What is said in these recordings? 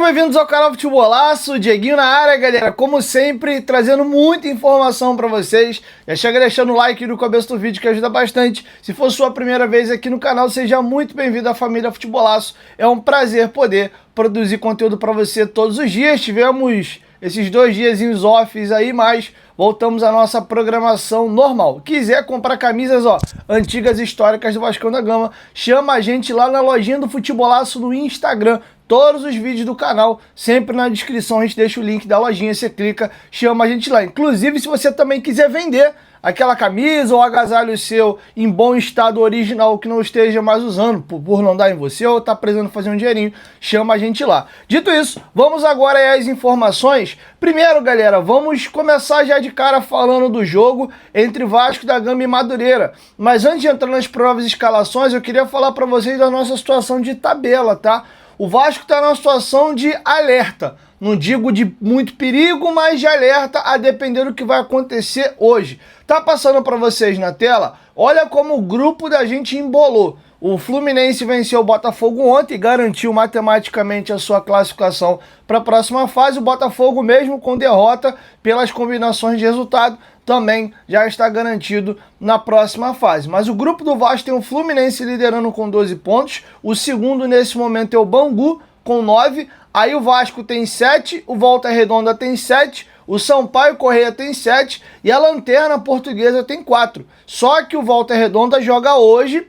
Sejam bem-vindos ao canal Futebolaço, Dieguinho na área, galera. Como sempre, trazendo muita informação pra vocês. Já chega deixando o like no começo do vídeo que ajuda bastante. Se for sua primeira vez aqui no canal, seja muito bem-vindo à família Futebolaço. É um prazer poder produzir conteúdo pra você todos os dias. Tivemos esses 2 diazinhos off aí, mas voltamos à nossa programação normal. Quiser comprar camisas, antigas históricas do Vascão da Gama, chama a gente lá na lojinha do Futebolaço no Instagram. Todos os vídeos do canal, sempre na descrição a gente deixa o link da lojinha, você clica, chama a gente lá. Inclusive, se você também quiser vender aquela camisa ou agasalho seu em bom estado original que não esteja mais usando, por não dar em você ou tá precisando fazer um dinheirinho, chama a gente lá. Dito isso, vamos agora às informações. Primeiro, galera, vamos começar já de cara falando do jogo entre Vasco da Gama e Madureira. Mas antes de entrar nas provas e escalações, eu queria falar para vocês da nossa situação de tabela, tá? O Vasco está numa situação de alerta. Não digo de muito perigo, mas de alerta a depender do que vai acontecer hoje. Tá passando para vocês na tela? Olha como o grupo da gente embolou. O Fluminense venceu o Botafogo ontem e garantiu matematicamente a sua classificação para a próxima fase. O Botafogo, mesmo com derrota pelas combinações de resultado, também já está garantido na próxima fase. Mas o grupo do Vasco tem o Fluminense liderando com 12 pontos. O segundo nesse momento é o Bangu com 9. Aí o Vasco tem 7, o Volta Redonda tem 7, o Sampaio Corrêa tem 7 e a Lanterna Portuguesa tem 4. Só que o Volta Redonda joga hoje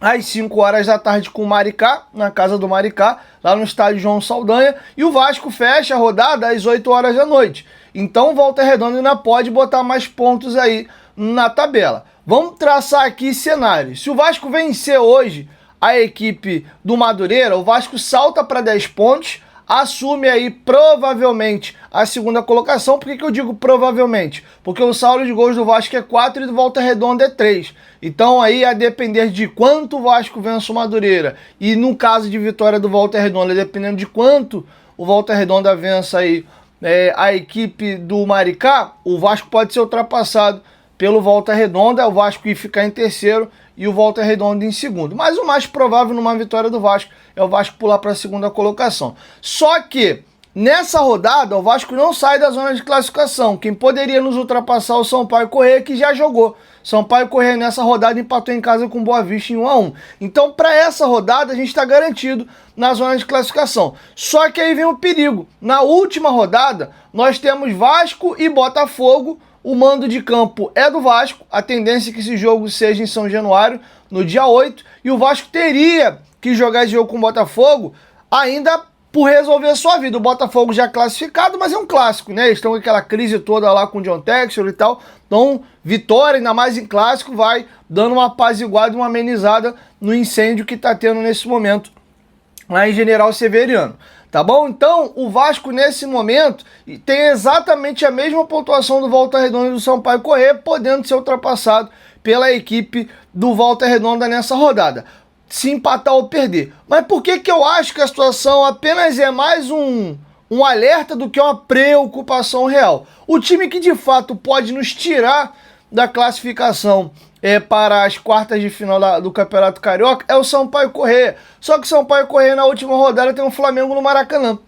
às 5 horas da tarde com o Maricá, na casa do Maricá, lá no estádio João Saldanha, e o Vasco fecha a rodada às 8 horas da noite. Então o Volta Redonda ainda pode botar mais pontos aí na tabela. Vamos traçar aqui cenários. Se o Vasco vencer hoje a equipe do Madureira, o Vasco salta para 10 pontos, assume aí provavelmente a segunda colocação. Por que eu digo provavelmente? Porque o saldo de gols do Vasco é 4 e do Volta Redonda é 3. Então aí, a depender de quanto o Vasco vence o Madureira, e no caso de vitória do Volta Redonda, dependendo de quanto o Volta Redonda vença aí a equipe do Maricá, o Vasco pode ser ultrapassado pelo Volta Redonda, o Vasco ir ficar em terceiro e o Volta Redonda em segundo. Mas o mais provável numa vitória do Vasco é o Vasco pular para a segunda colocação. Só que nessa rodada o Vasco não sai da zona de classificação. Quem poderia nos ultrapassar é o Sampaio Corrêa, que já jogou. Sampaio Corrêa nessa rodada empatou em casa com o Boa Vista em 1-1. Então, para essa rodada, a gente está garantido na zona de classificação. Só que aí vem o perigo. Na última rodada, nós temos Vasco e Botafogo. O mando de campo é do Vasco. A tendência é que esse jogo seja em São Januário, no dia 8. E o Vasco teria que jogar esse jogo com o Botafogo ainda por resolver a sua vida. O Botafogo já classificado, mas é um clássico, né? Eles estão com aquela crise toda lá com o John Textor e tal. Então, vitória, ainda mais em clássico, vai dando uma apaziguada, uma amenizada no incêndio que está tendo nesse momento lá em General Severiano. Tá bom? Então, o Vasco, nesse momento, tem exatamente a mesma pontuação do Volta Redonda e do Sampaio Corrêa, podendo ser ultrapassado pela equipe do Volta Redonda nessa rodada, se empatar ou perder. Mas por que eu acho que a situação apenas é mais um alerta do que uma preocupação real? O time que de fato pode nos tirar da classificação para as quartas de final do Campeonato Carioca é o Sampaio Corrêa. Só que o Sampaio Corrêa na última rodada tem um Flamengo no Maracanã.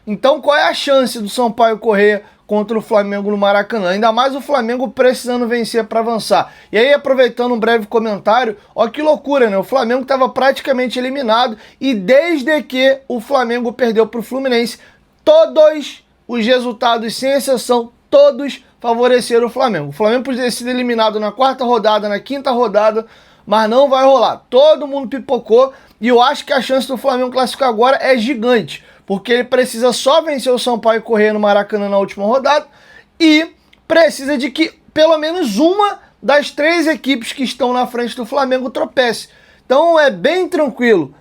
Então qual é a chance do Sampaio Corrêa contra o Flamengo no Maracanã? Ainda mais o Flamengo precisando vencer para avançar. E aí, aproveitando um breve comentário, ó que loucura, né? O Flamengo estava praticamente eliminado e desde que o Flamengo perdeu para o Fluminense, todos os resultados, sem exceção, todos favoreceram o Flamengo. O Flamengo podia ter sido eliminado na 4ª rodada, na 5ª rodada, mas não vai rolar. Todo mundo pipocou e eu acho que a chance do Flamengo classificar agora é gigante, porque ele precisa só vencer o Sampaio Corrêa no Maracanã na última rodada e precisa de que pelo menos uma das 3 equipes que estão na frente do Flamengo tropece. Então é bem tranquilo.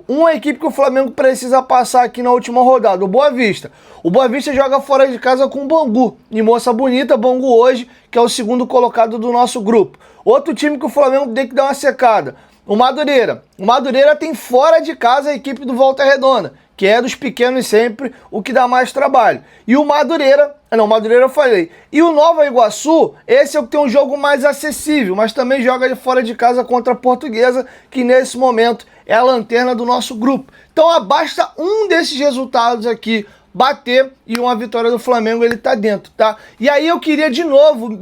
Uma equipe que o Flamengo precisa passar aqui na última rodada, o Boa Vista. O Boa Vista joga fora de casa com o Bangu, em Moça Bonita, Bangu hoje, que é o segundo colocado do nosso grupo. Outro time que o Flamengo tem que dar uma secada, o Madureira. O Madureira tem fora de casa a equipe do Volta Redonda, que é dos pequenos sempre o que dá mais trabalho. E o Madureira, não, Madureira eu falei. E o Nova Iguaçu, esse é o que tem um jogo mais acessível, mas também joga fora de casa contra a Portuguesa, que nesse momento é a lanterna do nosso grupo. Então basta um desses resultados aqui bater e uma vitória do Flamengo, ele tá dentro, tá? E aí eu queria de novo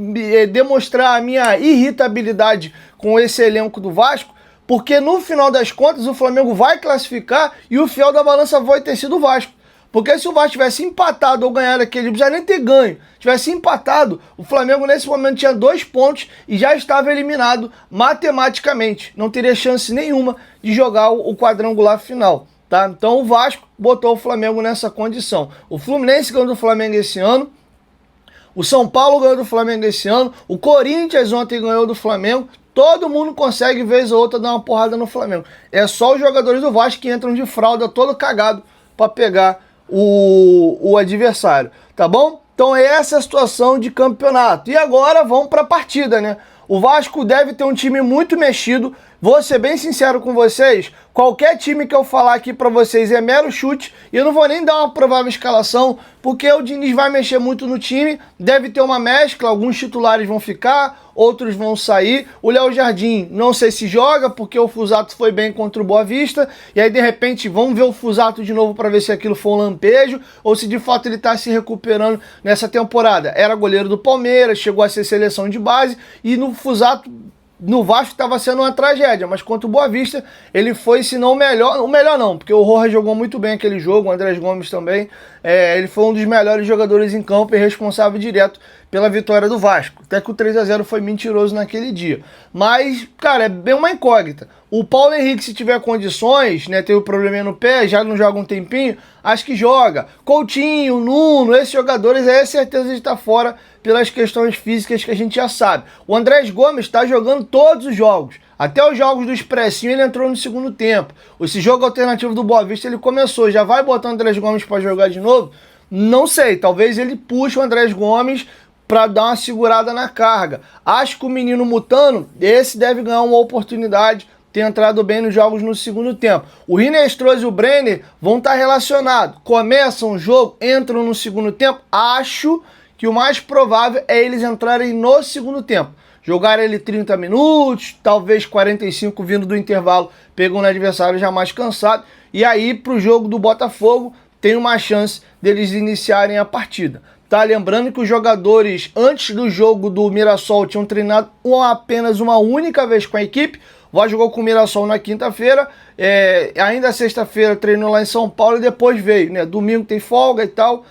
demonstrar a minha irritabilidade com esse elenco do Vasco, porque no final das contas o Flamengo vai classificar e o fiel da balança vai ter sido o Vasco. Porque se o Vasco tivesse empatado ou ganhado aquele, não precisava nem ter ganho, tivesse empatado, o Flamengo nesse momento tinha 2 pontos e já estava eliminado matematicamente. Não teria chance nenhuma de jogar o quadrangular final, tá? Então o Vasco botou o Flamengo nessa condição. O Fluminense ganhou do Flamengo esse ano, o São Paulo ganhou do Flamengo esse ano, o Corinthians ontem ganhou do Flamengo. Todo mundo consegue, vez ou outra, dar uma porrada no Flamengo. É só os jogadores do Vasco que entram de fralda todo cagado para pegar o adversário, tá bom? Então essa é a situação de campeonato. E agora vamos para a partida, né? O Vasco deve ter um time muito mexido. Vou ser bem sincero com vocês, qualquer time que eu falar aqui para vocês é mero chute, e eu não vou nem dar uma provável escalação, porque o Diniz vai mexer muito no time, deve ter uma mescla, alguns titulares vão ficar, outros vão sair. O Léo Jardim, não sei se joga, porque o Fusato foi bem contra o Boa Vista, e aí de repente vamos ver o Fusato de novo para ver se aquilo foi um lampejo, ou se de fato ele está se recuperando nessa temporada. Era goleiro do Palmeiras, chegou a ser seleção de base, e no Fusato, no Vasco estava sendo uma tragédia, mas contra o Boa Vista ele foi, se não o melhor não, porque o Rojas jogou muito bem aquele jogo, o Andrés Gomes também, ele foi um dos melhores jogadores em campo e responsável direto pela vitória do Vasco, até que o 3-0 foi mentiroso naquele dia, mas, cara, é bem uma incógnita. O Paulo Henrique, se tiver condições, né, teve um probleminha no pé, já não joga um tempinho, acho que joga. Coutinho, Nuno, esses jogadores aí é certeza de estar fora pelas questões físicas que a gente já sabe. O Andrés Gomes está jogando todos os jogos. Até os jogos do Expressinho ele entrou no segundo tempo. Esse jogo alternativo do Boa Vista ele começou. Já vai botar o Andrés Gomes para jogar de novo? Não sei. Talvez ele puxe o Andrés Gomes para dar uma segurada na carga. Acho que o menino Mutano, esse deve ganhar uma oportunidade, ter entrado bem nos jogos no segundo tempo. O Rinestroso e o Brenner vão estar relacionados. Começam o jogo, entram no segundo tempo. Acho que o mais provável é eles entrarem no segundo tempo. Jogar ele 30 minutos, talvez 45 vindo do intervalo, pegando o adversário já mais cansado. E aí, para o jogo do Botafogo, tem uma chance deles iniciarem a partida. Tá? Lembrando que os jogadores, antes do jogo do Mirassol, tinham treinado apenas uma única vez com a equipe. O Vasco jogou com o Mirassol na quinta-feira, ainda sexta-feira treinou lá em São Paulo e depois veio, né? Domingo tem folga e tal.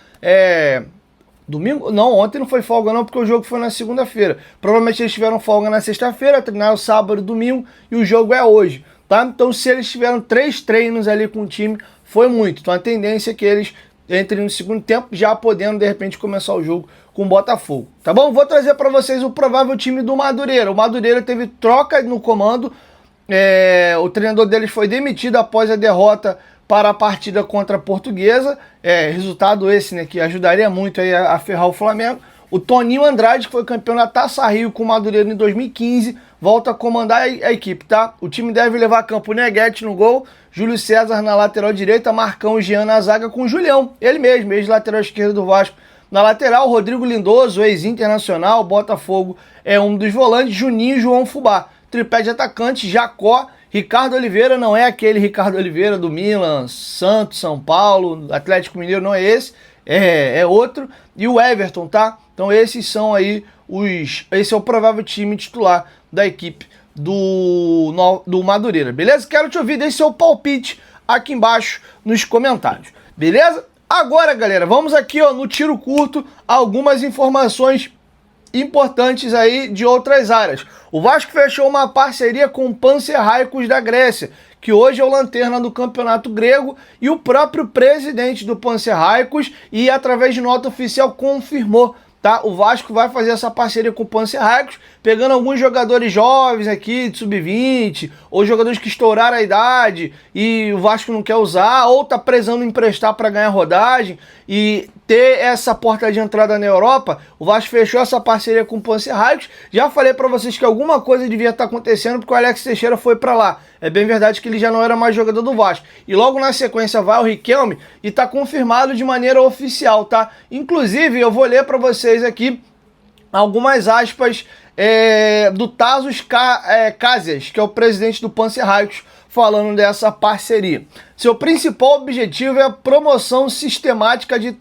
Domingo? Não, ontem não foi folga não, porque o jogo foi na segunda-feira. Provavelmente eles tiveram folga na sexta-feira, treinaram sábado e domingo e o jogo é hoje, tá? Então se eles tiveram 3 treinos ali com o time, foi muito. Então a tendência é que eles entrem no segundo tempo, já podendo de repente começar o jogo com o Botafogo, tá bom? Vou trazer para vocês o provável time do Madureira. O Madureira teve troca no comando, o treinador deles foi demitido após a derrota para a partida contra a Portuguesa, resultado esse, né, que ajudaria muito aí a ferrar o Flamengo. O Toninho Andrade, que foi campeão da Taça Rio com o Madureira em 2015, volta a comandar a equipe, tá? O time deve levar a campo Neguete no gol, Júlio César na lateral direita, Marcão e Jean na zaga com o Julião, ele mesmo, ex-lateral esquerdo do Vasco. Na lateral, Rodrigo Lindoso, ex-internacional, Botafogo é um dos volantes, Juninho e João Fubá. Tripé de atacante, Jacó, Ricardo Oliveira, não é aquele Ricardo Oliveira do Milan, Santos, São Paulo, Atlético Mineiro, não é esse, é outro. E o Everton, tá? Então esses são aí esse é o provável time titular da equipe do Madureira, beleza? Quero te ouvir, deixe seu palpite aqui embaixo nos comentários, beleza? Agora, galera, vamos aqui ó, no tiro curto, algumas informações importantes aí de outras áreas. O Vasco fechou uma parceria com o Panathinaikos da Grécia, que hoje é o lanterna do campeonato grego, e o próprio presidente do Panathinaikos, e através de nota oficial, confirmou, tá? O Vasco vai fazer essa parceria com o Panathinaikos, pegando alguns jogadores jovens aqui, de sub-20, ou jogadores que estouraram a idade e o Vasco não quer usar, ou tá precisando emprestar para ganhar rodagem e ter essa porta de entrada na Europa. O Vasco fechou essa parceria com o Panathinaikos. Já falei para vocês que alguma coisa devia estar acontecendo porque o Alex Teixeira foi para lá. é bem verdade que ele já não era mais jogador do Vasco. E logo na sequência vai o Riquelme e tá confirmado de maneira oficial, tá? Inclusive, eu vou ler para vocês aqui algumas aspas do Tazos Cassias, que é o presidente do Panserraicos, falando dessa parceria. Seu principal objetivo é a promoção sistemática de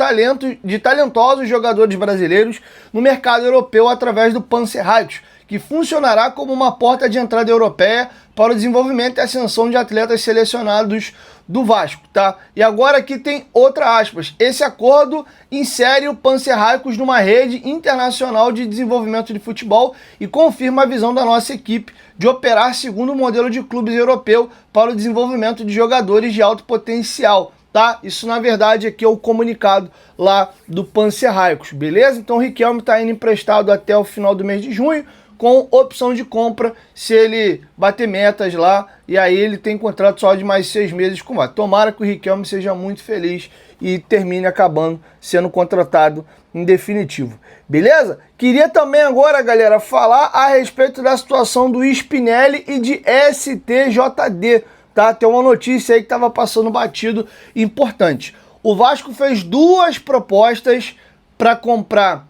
talentosos jogadores brasileiros no mercado europeu através do Panserraicos, que funcionará como uma porta de entrada europeia para o desenvolvimento e ascensão de atletas selecionados do Vasco, tá? E agora aqui tem outra aspas. Esse acordo insere o Panserraicos numa rede internacional de desenvolvimento de futebol e confirma a visão da nossa equipe de operar segundo o modelo de clubes europeu para o desenvolvimento de jogadores de alto potencial, tá? Isso na verdade aqui é o comunicado lá do Panserraicos, beleza? Então o Riquelme está indo emprestado até o final do mês de junho, com opção de compra se ele bater metas lá, e aí ele tem contrato só de mais 6 meses com o Vasco. Tomara que o Riquelme seja muito feliz e termine acabando sendo contratado em definitivo, beleza? Queria também agora, galera, falar a respeito da situação do Spinelli e de STJD, tá? Tem uma notícia aí que estava passando batido importante. O Vasco fez 2 propostas para contratar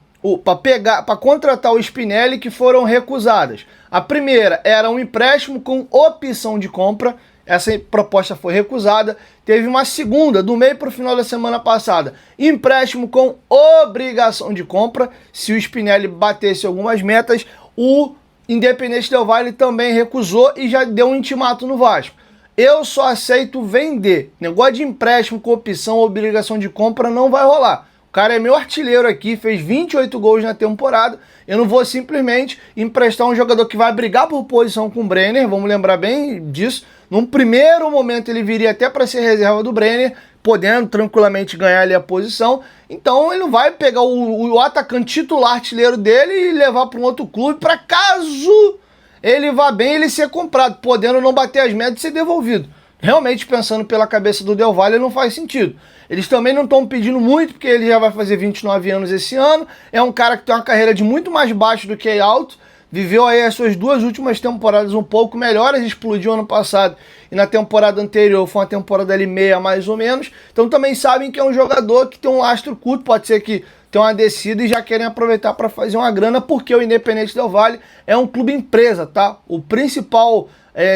o Spinelli, que foram recusadas. A primeira era um empréstimo com opção de compra. Essa proposta foi recusada. Teve uma segunda, do meio para o final da semana passada, empréstimo com obrigação de compra. Se o Spinelli batesse algumas metas, o Independente Del Valle também recusou e já deu um intimato no Vasco. Eu só aceito vender. Negócio de empréstimo com opção ou obrigação de compra não vai rolar. O cara é meu artilheiro aqui, fez 28 gols na temporada. Eu não vou simplesmente emprestar um jogador que vai brigar por posição com o Brenner, vamos lembrar bem disso. Num primeiro momento ele viria até para ser reserva do Brenner, podendo tranquilamente ganhar ali a posição. Então ele não vai pegar o atacante titular artilheiro dele e levar para um outro clube, para caso ele vá bem, ele ser comprado, podendo não bater as metas e ser devolvido. Realmente, pensando pela cabeça do Del Valle, não faz sentido. Eles também não estão pedindo muito, porque ele já vai fazer 29 anos esse ano. É um cara que tem uma carreira de muito mais baixo do que alto. Viveu aí as suas 2 últimas temporadas um pouco melhores, explodiu ano passado. E na temporada anterior foi uma temporada ali meia, mais ou menos. Então também sabem que é um jogador que tem um lastro curto, pode ser que tenha uma descida e já querem aproveitar para fazer uma grana, porque o Independente Del Valle é um clube empresa, tá? O principal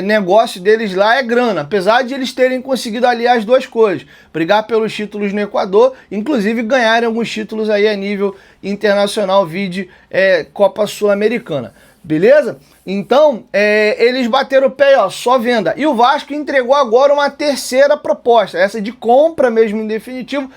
negócio deles lá é grana, apesar de eles terem conseguido aliar as 2 coisas, brigar pelos títulos no Equador, inclusive ganharem alguns títulos aí a nível internacional, vide Copa Sul-Americana, beleza? Então, eles bateram o pé, ó, só venda. E o Vasco entregou agora uma terceira proposta, essa de compra mesmo em definitivo,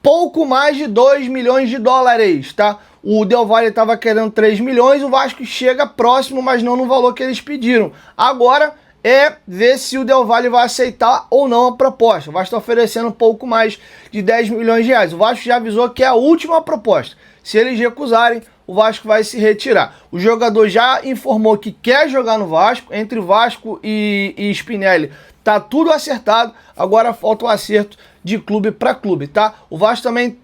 pouco mais de 2 milhões de dólares, tá? O Del Valle estava querendo 3 milhões, o Vasco chega próximo, mas não no valor que eles pediram. Agora é ver se o Del Valle vai aceitar ou não a proposta. O Vasco está oferecendo um pouco mais de 10 milhões de reais. O Vasco já avisou que é a última proposta. Se eles recusarem, o Vasco vai se retirar. O jogador já informou que quer jogar no Vasco. Entre Vasco e Spinelli tá tudo acertado. Agora falta o acerto de clube para clube, tá? O Vasco também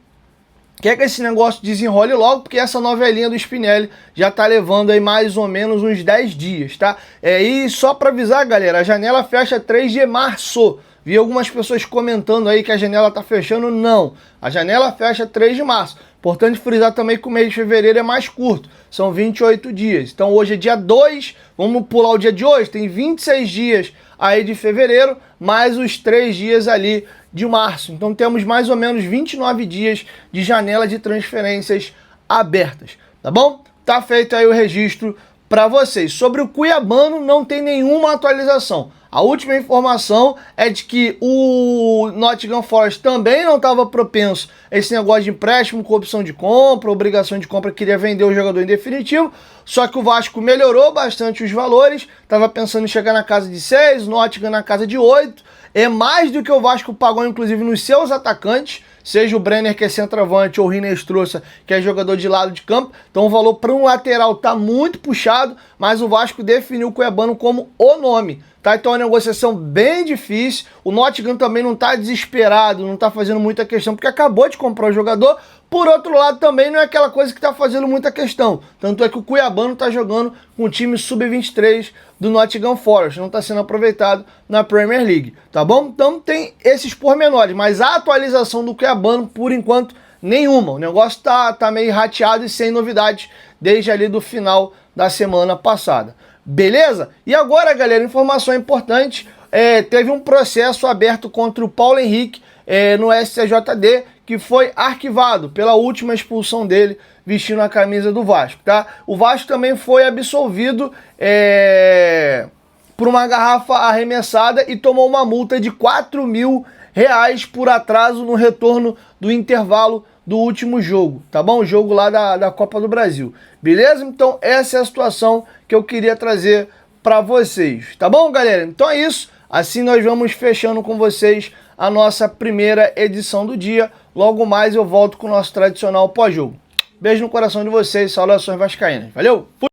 quer que esse negócio desenrole logo, porque essa novelinha do Spinelli já tá levando aí mais ou menos uns 10 dias, tá? E só para avisar, galera, a janela fecha 3 de março. Vi algumas pessoas comentando aí que a janela tá fechando. Não, a janela fecha 3 de março. Importante frisar também que o mês de fevereiro é mais curto, são 28 dias. Então hoje é dia 2, vamos pular o dia de hoje, tem 26 dias aí de fevereiro, mais os 3 dias ali de março. Então temos mais ou menos 29 dias de janela de transferências abertas, tá bom? Tá feito aí o registro para vocês. Sobre o Cuiabano não tem nenhuma atualização. A última informação é de que o Nottingham Forest também não estava propenso a esse negócio de empréstimo com opção de compra, obrigação de compra, queria vender o jogador em definitivo, só que o Vasco melhorou bastante os valores, estava pensando em chegar na casa de 6, o Nottingham na casa de 8, é mais do que o Vasco pagou inclusive nos seus atacantes, seja o Brenner, que é centroavante, ou o Rinestrosa, que é jogador de lado de campo. Então o valor para um lateral tá muito puxado, mas o Vasco definiu o Cuiabano como o nome, tá? Então é uma negociação bem difícil. O Nottingham também não tá desesperado, não tá fazendo muita questão, porque acabou de comprar o jogador, Por outro lado, também não é aquela coisa que está fazendo muita questão. Tanto é que o Cuiabano está jogando com o time sub-23 do Nottingham Forest. Não está sendo aproveitado na Premier League, tá bom? Então tem esses pormenores. Mas a atualização do Cuiabano, por enquanto, nenhuma. O negócio tá meio rateado e sem novidades desde ali do final da semana passada. Beleza? E agora, galera, informação importante. Teve um processo aberto contra o Paulo Henrique no STJD, que foi arquivado pela última expulsão dele vestindo a camisa do Vasco, tá? O Vasco também foi absolvido por uma garrafa arremessada e tomou uma multa de R$4.000 por atraso no retorno do intervalo do último jogo, tá bom? O jogo lá da Copa do Brasil, beleza? Então essa é a situação que eu queria trazer para vocês, tá bom, galera? Então é isso, assim nós vamos fechando com vocês a nossa primeira edição do dia. Logo mais eu volto com o nosso tradicional pós-jogo. Beijo no coração de vocês, saudações vascaínas. Valeu! Fui!